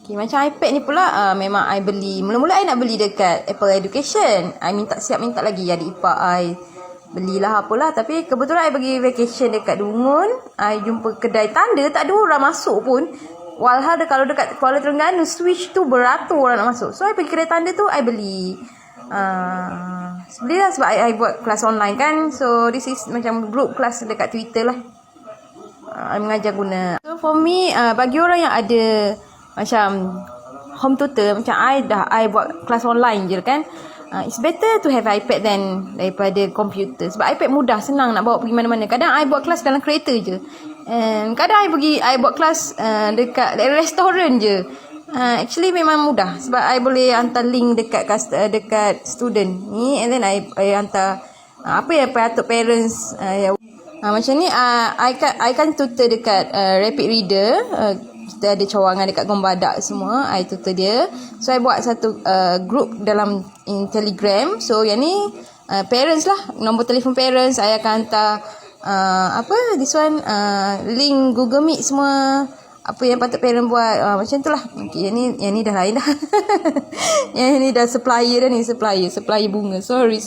Okay, macam iPad ni pula memang I beli. Mula-mula I nak beli dekat Apple Education. I minta lagi adik ipar I belilah apalah. Tapi kebetulan I pergi vacation dekat Dungun. I jumpa kedai tanda tak ada orang masuk pun. Walhal kalau dekat Kuala Terengganu Switch tu beratur orang nak masuk. So I pergi kedai tanda tu, I beli. Belilah sebab I buat kelas online kan. So this is macam group kelas dekat Twitter lah. I mengajar guna. So for me, bagi orang yang ada macam home tutor, macam I buat kelas online je kan. It's better to have iPad daripada komputer. Sebab iPad mudah, senang nak bawa pergi mana-mana. Kadang I buat kelas dalam kereta je. And kadang I buat kelas dekat restoran je. Actually memang mudah. Sebab I boleh hantar link dekat student ni. And then I hantar apa yang patut parents macam ni. I kan tutor dekat Rapid Reader. Kita ada cawangan dekat Gombadak semua. I tutor dia. So I buat satu group dalam Telegram. So yang ni parents lah, nombor telefon parents. I akan hantar this one link Google Meet semua. Apa yang patut parent buat, macam tu lah. Okay, yang ni dah lain dah. Yang ni dah supplier dah ni. Supplier bunga. Sorry